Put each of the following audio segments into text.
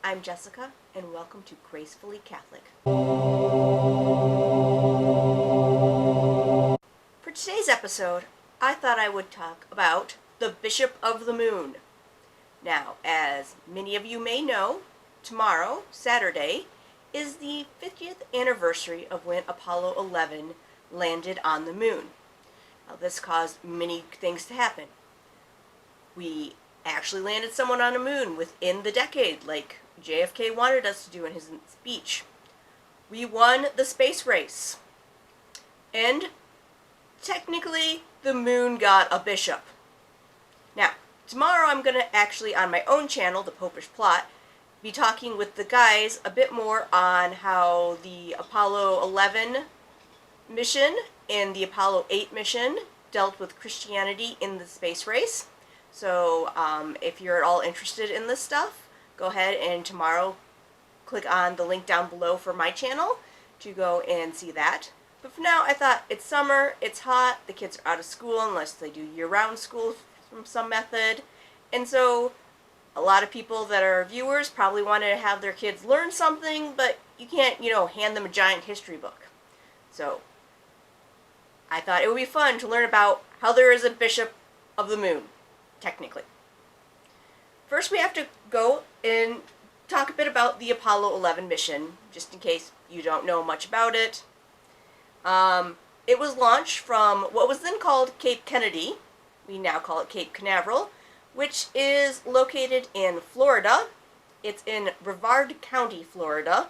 I'm Jessica, and welcome to Gracefully Catholic. For today's episode, I thought I would talk about the Bishop of the Moon. Now, as many of you may know, tomorrow, Saturday, is the 50th anniversary of when Apollo 11 landed on the moon. Now, this caused many things to happen. We actually landed someone on the moon within the decade, like JFK wanted us to do in his speech. We won the space race. And technically, the moon got a bishop. Now, tomorrow I'm going to actually, on my own channel, the Popish Plot, be talking with the guys a bit more on how the Apollo 11 mission and the Apollo 8 mission dealt with Christianity in the space race. So if you're at all interested in this stuff, go ahead and tomorrow click on the link down below for my channel to go and see that. But for now, I thought it's summer, it's hot, the kids are out of school unless they do year-round school from some method. And so a lot of people that are viewers probably want to have their kids learn something, but you can't, hand them a giant history book. So I thought it would be fun to learn about how there is a Bishop of the Moon, technically. First, we have to go and talk a bit about the Apollo 11 mission, just in case you don't know much about it. It was launched from what was then called Cape Kennedy. We now call it Cape Canaveral, which is located in Florida. It's in Brevard County, Florida.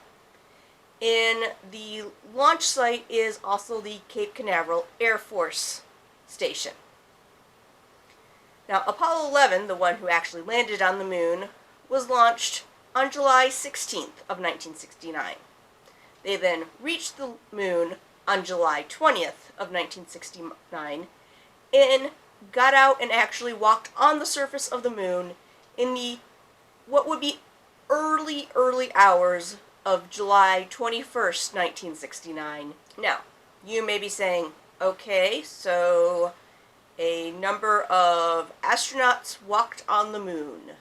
And the launch site is also the Cape Canaveral Air Force Station. Now, Apollo 11, the one who actually landed on the moon, was launched on July 16th of 1969. They then reached the moon on July 20th of 1969 and got out and actually walked on the surface of the moon in the what would be early hours of July 21st, 1969. Now, you may be saying, okay, so a number of astronauts walked on the moon.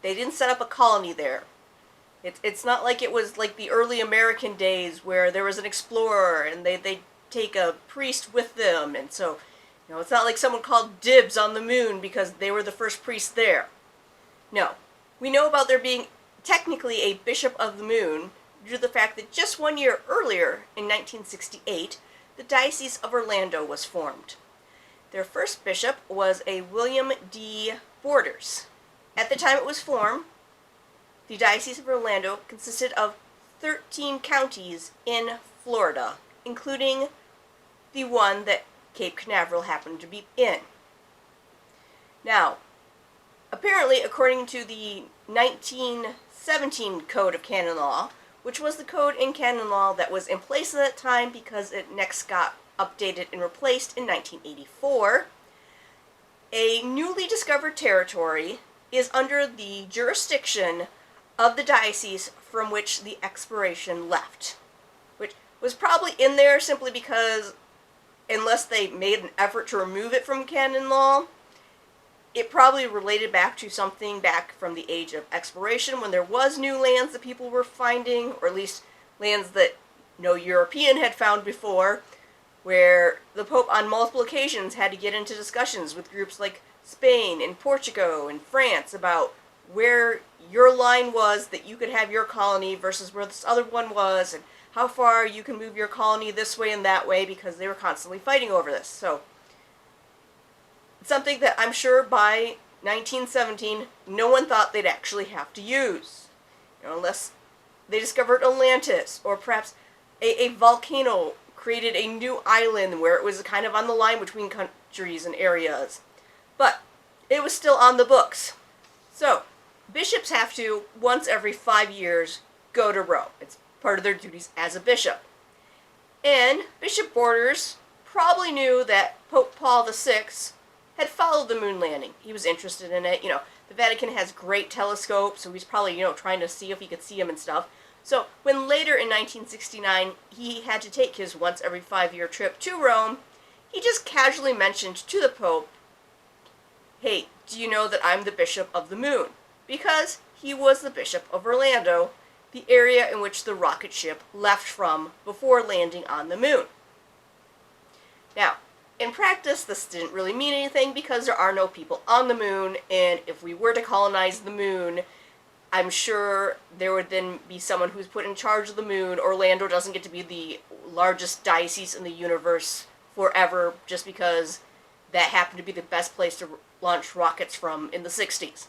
They didn't set up a colony there. It's not like it was like the early American days where there was an explorer and they take a priest with them, and so it's not like someone called dibs on the moon because they were the first priest there. No, we know about there being technically a Bishop of the Moon due to the fact that just 1 year earlier, in 1968, the Diocese of Orlando was formed. Their first bishop was a William D. Borders. At the time it was formed, the Diocese of Orlando consisted of 13 counties in Florida, including the one that Cape Canaveral happened to be in. Now, apparently, according to the 1917 Code of Canon Law, which was the code in canon law that was in place at that time because it next got updated and replaced in 1984, a newly discovered territory is under the jurisdiction of the diocese from which the expiration left, which was probably in there simply because unless they made an effort to remove it from canon law, it probably related back to something back from the age of exploration when there was new lands that people were finding, or at least lands that no European had found before, where the Pope on multiple occasions had to get into discussions with groups like Spain and Portugal and France about where your line was that you could have your colony versus where this other one was, and how far you can move your colony this way and that way, because they were constantly fighting over this. So something that I'm sure by 1917 no one thought they'd actually have to use, unless they discovered Atlantis, or perhaps a volcano created a new island where it was kind of on the line between countries and areas. But it was still on the books. So bishops have to, once every 5 years, go to Rome. It's part of their duties as a bishop. And Bishop Borders probably knew that Pope Paul VI had followed the moon landing. He was interested in it. The Vatican has great telescopes, so he's probably, trying to see if he could see them and stuff. So when later in 1969 he had to take his once every 5 year trip to Rome, he just casually mentioned to the Pope, hey, do you know that I'm the Bishop of the Moon? Because he was the Bishop of Orlando, the area in which the rocket ship left from before landing on the moon. Now, in practice, this didn't really mean anything because there are no people on the moon, and if we were to colonize the moon, I'm sure there would then be someone who's put in charge of the moon. Orlando doesn't get to be the largest diocese in the universe forever just because that happened to be the best place to launch rockets from in the 60s.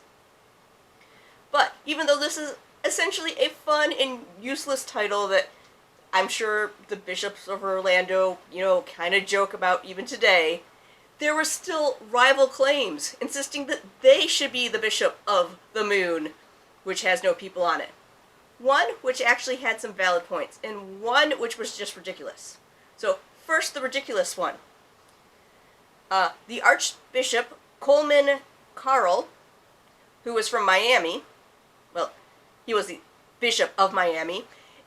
But even though this is essentially a fun and useless title that I'm sure the bishops of Orlando, kind of joke about even today, there were still rival claims insisting that they should be the bishop of the moon, which has no people on it. One which actually had some valid points, and one which was just ridiculous. So, first, the ridiculous one. The Archbishop Coleman Carl, who was from Miami, well, he was the Bishop of Miami,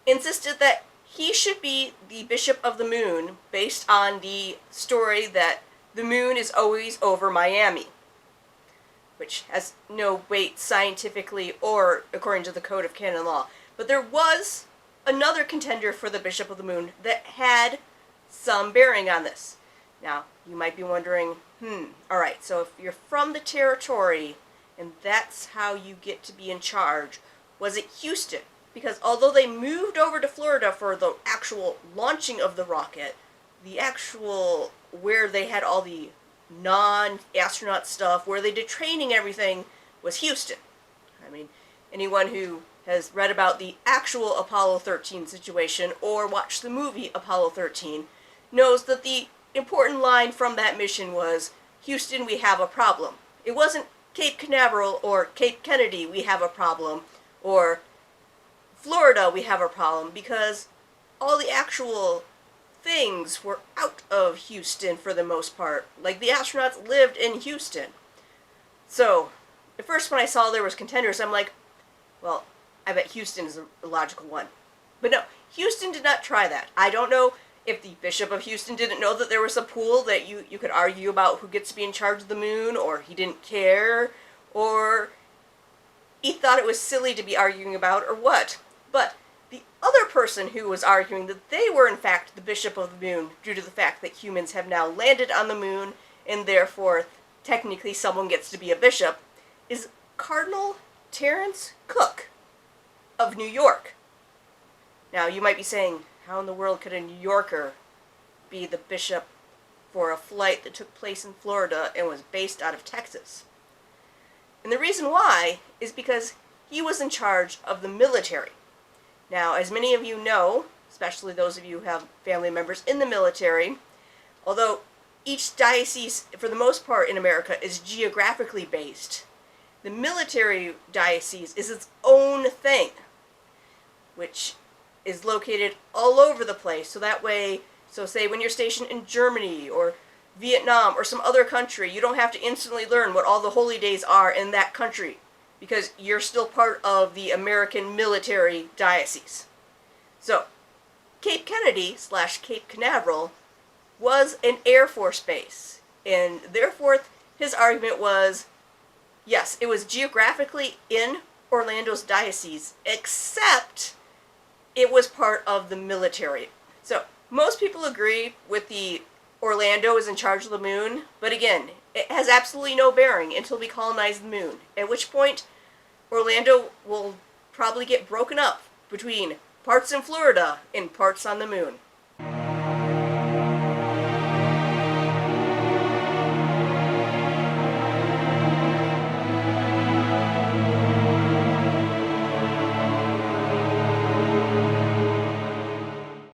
insisted that he should be the Bishop of the Moon based on the story that the moon is always over Miami, which has no weight scientifically or according to the Code of Canon Law. But there was another contender for the Bishop of the Moon that had some bearing on this. Now, you might be wondering, alright, so if you're from the territory and that's how you get to be in charge, was it Houston? Because although they moved over to Florida for the actual launching of the rocket, the actual where they had all the non-astronaut stuff, where they did training and everything, was Houston. I mean, anyone who has read about the actual Apollo 13 situation or watched the movie Apollo 13 knows that the important line from that mission was, Houston, we have a problem. It wasn't Cape Canaveral or Cape Kennedy, we have a problem, or Florida, we have a problem, because all the actual things were out of Houston for the most part. Like, the astronauts lived in Houston. So, at first when I saw there was contenders, I'm like, well, I bet Houston is a logical one. But no, Houston did not try that. I don't know if the Bishop of Houston didn't know that there was a pool that you could argue about who gets to be in charge of the moon, or he didn't care, or he thought it was silly to be arguing about, or what. But the other person who was arguing that they were in fact the Bishop of the Moon due to the fact that humans have now landed on the moon and therefore technically someone gets to be a bishop is Cardinal Terence Cook of New York. Now you might be saying, how in the world could a New Yorker be the bishop for a flight that took place in Florida and was based out of Texas? And the reason why is because he was in charge of the military. Now, as many of you know, especially those of you who have family members in the military, although each diocese, for the most part in America, is geographically based, the military diocese is its own thing, which is located all over the place. So that way, say when you're stationed in Germany or Vietnam or some other country, you don't have to instantly learn what all the holy days are in that country, because you're still part of the American military diocese. So, Cape Kennedy / Cape Canaveral was an Air Force base, and therefore his argument was, yes, it was geographically in Orlando's diocese, except it was part of the military. So, most people agree with the Orlando is in charge of the moon, but again, it has absolutely no bearing until we colonize the moon, at which point Orlando will probably get broken up between parts in Florida and parts on the moon.